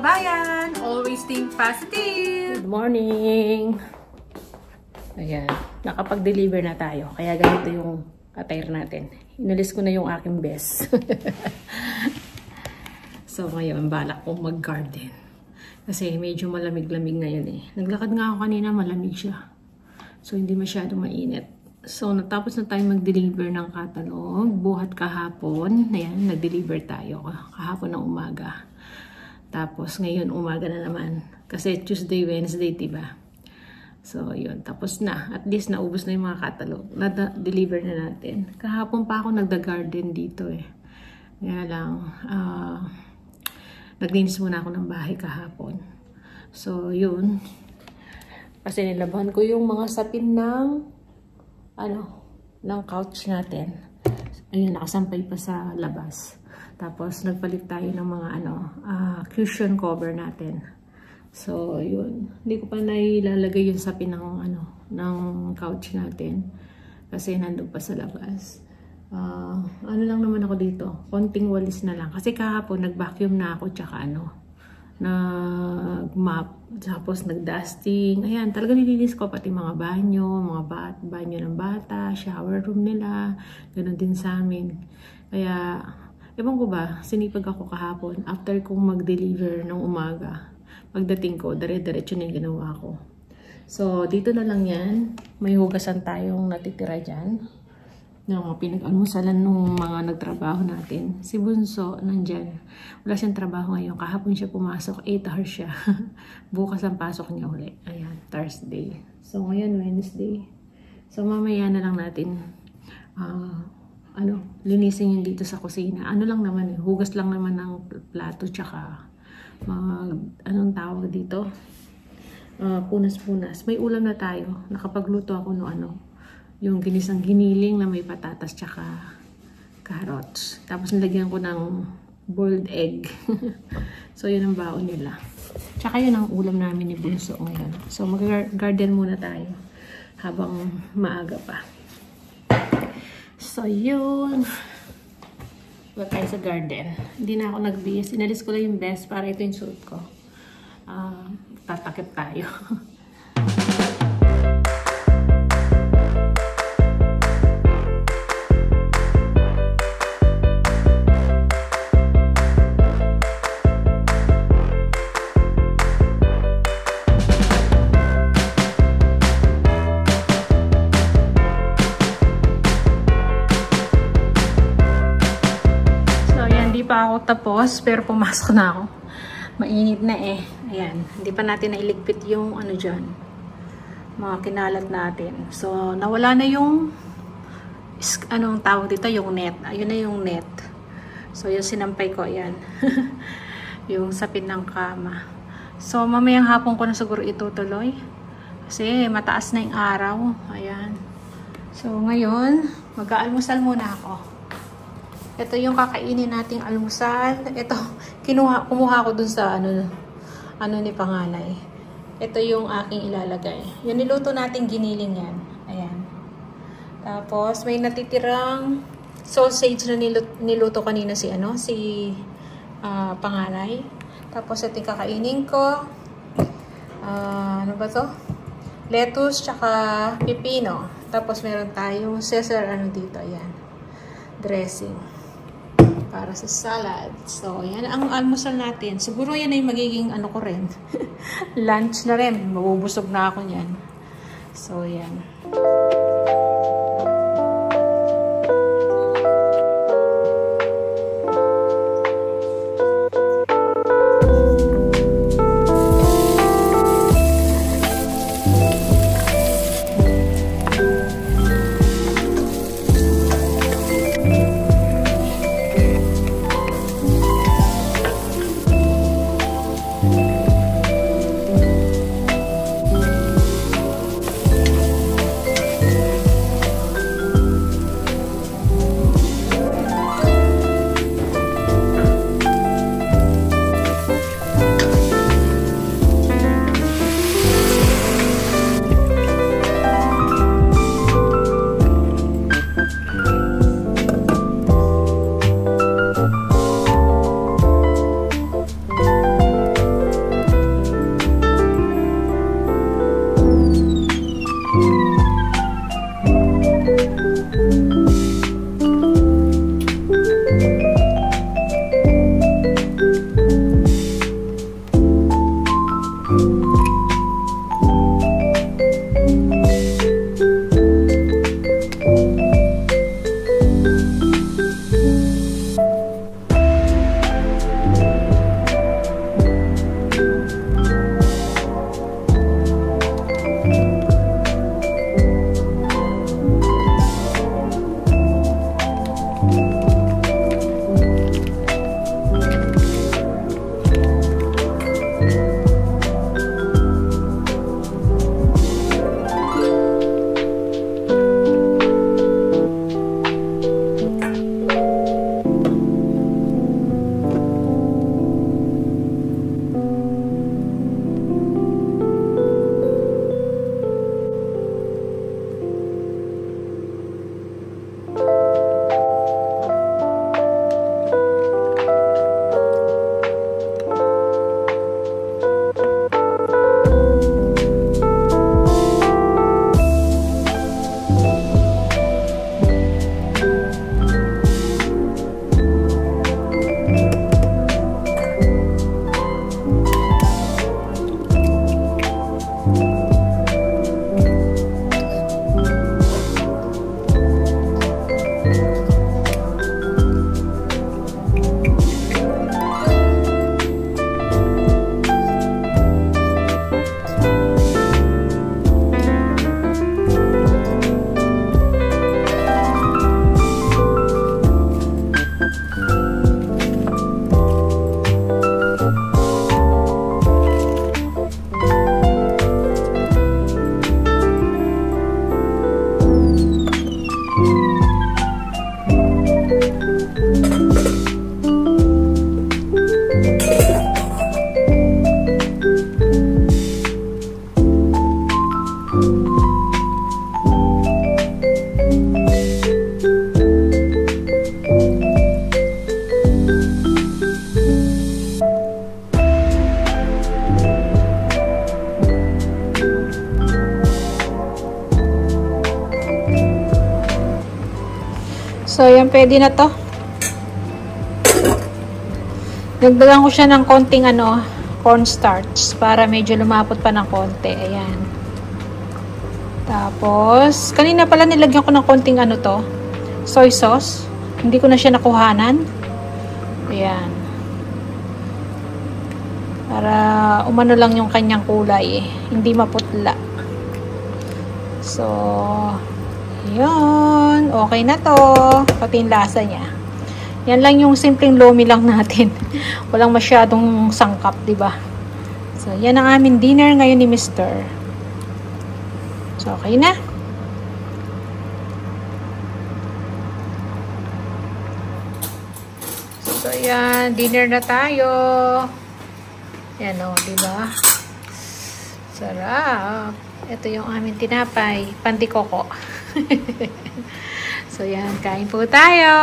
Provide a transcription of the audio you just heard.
kabayan! Always think positive! Good morning! Ayan, nakapag-deliver na tayo. Kaya ganito yung attire natin. Inalis ko na yung aking best. So ngayon, balak kong mag-garden. Kasi medyo malamig-lamig ngayon eh. Naglakad nga ako kanina, malamig siya. So hindi masyado mainit. So natapos na tayo mag-deliver ng catalog. Buhat kahapon. Ayan, nag-deliver tayo kahapon ng umaga. Tapos ngayon umaga na naman. Kasi Tuesday, Wednesday, diba? So yun, tapos na. At least naubos na yung mga catalog. Na-deliver na natin. Kahapon pa ako nagda-garden dito eh. Kaya lang, naglinis muna ako ng bahay kahapon. So yun. Kasi nilabahan ko yung mga sapin ng ng couch natin. Ayun, nakasampay pa sa labas. Tapos, nagpalit tayo ng mga cushion cover natin. So, yun. Hindi ko pa nailalagay yung sapin ng couch natin. Kasi nandun pa sa labas. Ano lang naman ako dito. Konting walis na lang. Kasi kahapon, nag-vacuum na ako. Tsaka nag-mop. Tapos, nag-dusting. Ayan, talaga nilinis ko pati mga banyo. Banyo ng bata. Shower room nila. Ganon din sa amin. Kaya, ewan ko ba, sinipag ako kahapon after kong mag-deliver ng umaga. Pagdating ko, dire-diretso na yung ginawa ko. So, dito na lang yan. May hugasan tayong natitira dyan. Ng pinag-almusalan nung mga nagtrabaho natin. Si Bunso, nandyan. Wala siyang trabaho ngayon. Kahapon siya pumasok. 8 hours siya. Bukas ang pasok niya uli. Ayan, Thursday. So, ngayon, Wednesday. So, mamaya na lang natin linisin yung dito sa kusina. Ano lang naman, hugas lang naman ng plato tsaka anong tawag dito? Punas-punas. May ulam na tayo. Nakapagluto ako yung ginisang giniling na may patatas tsaka carrots. Tapos nilagyan ko ng boiled egg. So yun ang baon nila. Tsaka yun ang ulam namin ni Bunso ngayon. So mag-garden muna tayo habang maaga pa. So, yun. Wala tayo sa garden. Hindi na ako nag-bihis. Inalis ko lang yung best para ito yung suot ko. Tatakip tayo. Pa ako tapos, pero pumasok na ako. Mainit na eh. Ayan, hindi pa natin nailigpit yung dyan. Mga kinalat natin. So, nawala na yung anong tawag dito, yung net. Ayun na yung net. So, yung sinampay ko, ayan. Yung sapin ng kama. So, mamayang hapon ko na siguro itutuloy. Kasi mataas na yung araw. Ayan. So, ngayon, mag-aalmusal muna ako. Ito yung kakainin nating almusal. Ito, kumuha ko dun sa ni panganay. Ito yung aking ilalagay. Yung niluto nating giniling yan. Ayan. Tapos, may natitirang sausage na niluto kanina si panganay. Tapos, ito yung kakainin ko. Ano ba to? Lettuce, tsaka pipino. Tapos, meron tayong Caesar, dito. Ayan. Dressing. Para sa salad. So, yan ang almusal natin. Siguro yan ay magiging ko rin. Lunch na rin. Mabubusog na ako niyan. So, yan. yan, pwede na to. Nagdagan ko siya ng konting cornstarch para medyo lumapot pa ng konti. Ayan. Tapos, kanina pala nilagyan ko ng konting soy sauce. Hindi ko na siya nakuhanan. Ayan. Para umano lang yung kanyang kulay. Hindi maputla. So, yun. Okay na to. Pati yung lasa niya. Yan lang yung simpleng lomi lang natin. Walang masyadong sangkap, diba? So, yan ang aming dinner ngayon ni Mr. So, okay na. So, yan. Dinner na tayo. Yan o, diba? Sarap. Ito yung aming tinapay. Pantikoko. So, yan. Kain po tayo.